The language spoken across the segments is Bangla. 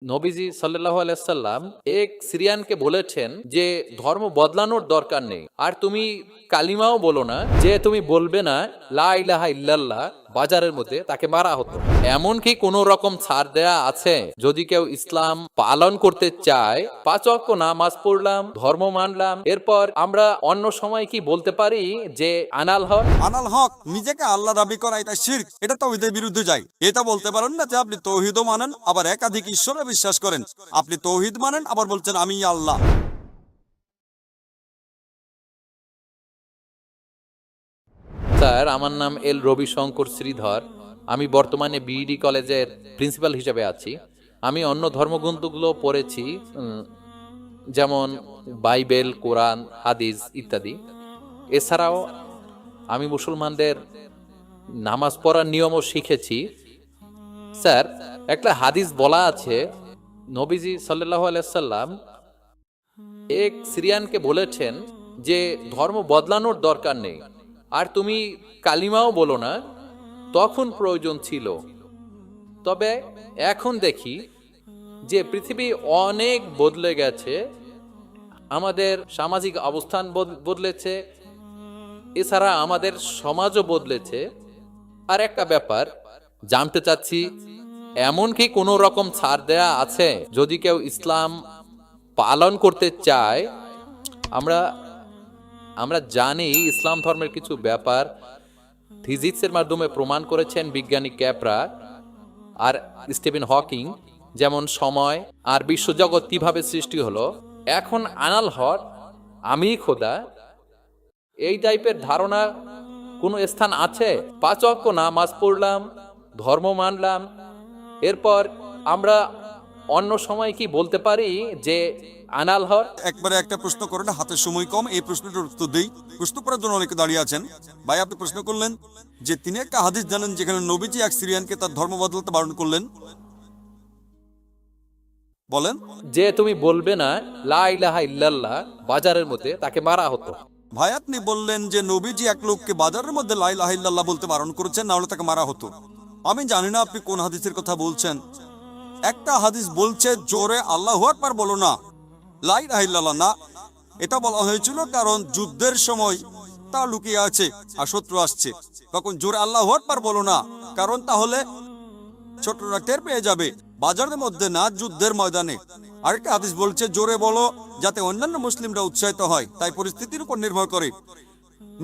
নবীজি সাল্লাল্লাহু আলাইহি সাল্লাম এক সিরিয়ানকে বলেছেন যে ধর্ম বদলানোর দরকার নেই, আর তুমি কালিমাও বলো না, যে তুমি বলবে না লা ইলাহা ইল্লাল্লাহ, বাজারের মধ্যে তাকে মারা হতো। এমন কি কোনো রকম ছাড় দেয়া আছে? যদি কেউ ইসলাম পালন করতে চায়, ৫ ওয়াক্ত নামাজ পড়লাম, ধর্ম মানলাম, এরপর আমরা অন্য সময় কি বলতে পারি যে আনাল হক? আনাল হক নিজেকে আল্লাহ দাবি করা এটা শিরক, এটা তাওহীদের বিরুদ্ধে যায়। এটা বলতে পারেন না যে আপনি তাওহীদও মানেন আবার একাধিক ঈশ্বরে বিশ্বাস করেন। আপনি তাওহীদ মানেন আবার বলছেন আমি আল্লাহ। স্যার, আমার নাম এল রবিশঙ্কর শ্রীধর। আমি বর্তমানে বিইডি কলেজের প্রিন্সিপাল হিসেবে আছি। আমি অন্য ধর্মগ্রন্থগুলো পড়েছি, যেমন বাইবেল, কোরআন, হাদিস ইত্যাদি। এছাড়াও আমি মুসলমানদের নামাজ পড়ার নিয়মও শিখেছি। স্যার, একটা হাদিস বলা আছে, নবীজি সাল্লাল্লাহু আলাইহি সাল্লাম এক সিরিয়ানকে বলেছেন যে ধর্ম বদলানোর দরকার নেই, আর তুমি কালিমাও বলো না, তখন প্রয়োজন ছিল। তবে এখন দেখি যে পৃথিবী অনেক বদলে গেছে, আমাদের সামাজিক অবস্থান বদলেছে, এছাড়া আমাদের সমাজও বদলেছে। আর একটা ব্যাপার জানতে চাচ্ছি, এমন কি কোনো রকম ছাড় দেয়া আছে যদি কেউ ইসলাম পালন করতে চায়? আমরা আমরা জানি ইসলাম ধর্মের কিছু ব্যাপার ফিজিক্সের মাধ্যমে প্রমাণ করেছেন বিজ্ঞানী ক্যাপরা আর স্টিফেন হকিং, যেমন সময় আর বিশ্বজগৎ কিভাবে সৃষ্টি হলো। এখন আনাল হক, আমি খোদা, এই টাইপের ধারণা কোনো স্থান আছে? ৫ ওয়াক্ত নামাজ পড়লাম, ধর্ম মানলাম, এরপর আমরা অন্য সময় কি বলতে পারি যে আনাল হক? একবারে একটা প্রশ্ন করেন, হাতের সময় কম, এই প্রশ্নটার উত্তর দেই। প্রশ্ন করার জন্য অনেকে দাঁড়িয়ে আছেন। ভাই, আপনি প্রশ্ন করলেন যে তিনি একটা হাদিস জানেন যেখানে নবীজি এক সিরিয়ানকে তার ধর্ম বদলাতে বারণ করলেন। বলেন। যে তুমি বলবে না লা ইলাহা ইল্লাল্লাহ, বাজারের মধ্যে তাকে মারা হতো। ভাই, আপনি বললেন যে নবীজি এক লোককে বাজারের মধ্যে লা ইলাহা ইল্লাল্লাহ বলতে বারণ করেছেন, না হলে তাকে মারা হতো। আমি জানি না আপনি কোন হাদিসের কথা বলছেন। একটা হাদিস বলছে জোরে আল্লাহু আকবার বলো না, লা ইলাহা ইল্লাল্লাহ না। এটা বলা হয়েছিল কারণ যুদ্ধের সময় তা লুকিয়ে আছে আর শত্রু আসছে, তখন জোরে আল্লাহু আকবার বলো না, কারণ তাহলে ছোটরা টের পেয়ে যাবে। বাজারের মধ্যে না, যুদ্ধের ময়দানে। আরেকটা হাদিস বলছে জোরে বলো যাতে অন্যান্য মুসলিমরা উৎসাহিত হয়, তাই পরিস্থিতির উপর নির্ভর করে।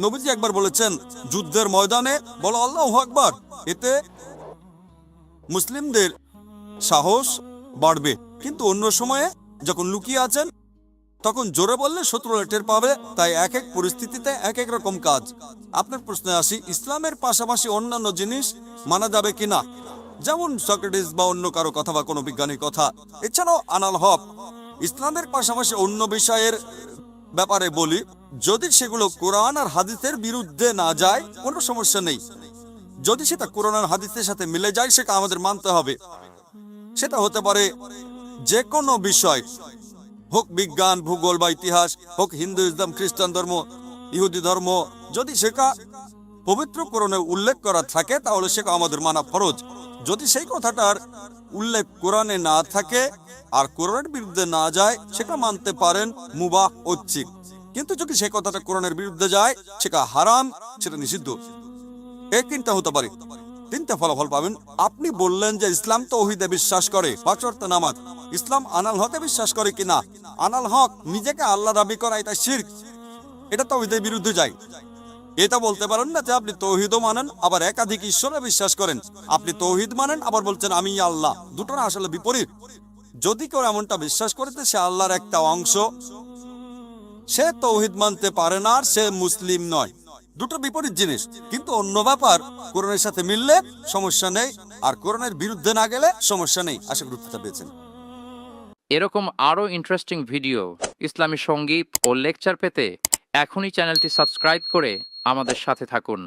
নবীজি একবার বলেছেন যুদ্ধের ময়দানে বলো আল্লাহু আকবার, এতে মুসলিমদের সাহস বাড়বে। কিন্তু অন্য সময়ে যখন লুকিয়ে আছেন তখন জোরে বললে শত্রুরা টের পাবে। তাই এক এক পরিস্থিতিতে এক এক রকম কাজ। আপনার প্রশ্নে আসি, ইসলামের পাশাপাশি অন্যান্য জিনিস মানা যাবে কিনা, যেমন সক্রেটিস বা অন্য কারো কথা বা কোনো বিজ্ঞানীর কথা। এছাড়াও আনাল হক, ইসলামের পাশাপাশি অন্য বিষয়ের ব্যাপারে বলি, যদি সেগুলো কোরআন আর হাদিসের বিরুদ্ধে না যায় কোনো সমস্যা নেই। যদি সেটা কোরআন আর হাদিসের সাথে মিলে যায় সেটা আমাদের মানতে হবে। সেটা হতে পারে যে কোনো বিষয়, হোক বিজ্ঞান, ভূগোল বা ইতিহাস, হোক হিন্দুইজম, খ্রিস্টান ধর্ম, ইহুদি ধর্ম। যদি সেটা পবিত্র কোরআনে উল্লেখ করা থাকে তাহলে সেটা আমাদের মানা ফরজ। যদি সেই কথাটার উল্লেখ কোরআনে না থাকে আর কোরআনের বিরুদ্ধে না যায় সেটা মানতে পারেন মুবাহ, ঐচ্ছিক। কিন্তু যদি সেই কথাটা কোরআনের বিরুদ্ধে যায় সেটা হারাম, সেটা নিষিদ্ধ। এই তিনটা হতে পারে, তিনটা ফলাফল পাবেন। আপনি বললেন যে ইসলাম তাওহীদে বিশ্বাস করে, ৫ ওয়াক্ত নামাজ। ইসলাম আনাল হকে বিশ্বাস করে কিনা? আনাল হক নিজেকে আল্লাহ দাবি করা এটা শিরক, এটা তাওহীদের বিরুদ্ধে যায়। এটা বলতে পারেন না যে আপনি তাওহীদও মানেন আবার একাধিক ঈশ্বরে বিশ্বাস করেন। আপনি তাওহীদ মানেন আবার বলছেন আমি আল্লাহ। দুটো না আসলে বিপরীত। যদি কেউ এমনটা বিশ্বাস করে সে আল্লাহর একটা অংশ, সে তাওহীদ মানতে পারে না, আর সে মুসলিম নয়। দুটো বিপরীত জিনিস। কিন্তু অন্য ব্যাপার কোরআনের সাথে মিললে সমস্যা নেই, আর কোরআনের বিরুদ্ধে না গেলে সমস্যা নেই। আশা করি উত্তরটা পেয়েছেন। এরকম আরও ইন্টারেস্টিং ভিডিও, ইসলামী সঙ্গীত ও লেকচার পেতে এখনই চ্যানেলটি সাবস্ক্রাইব করে আমাদের সাথে থাকুন।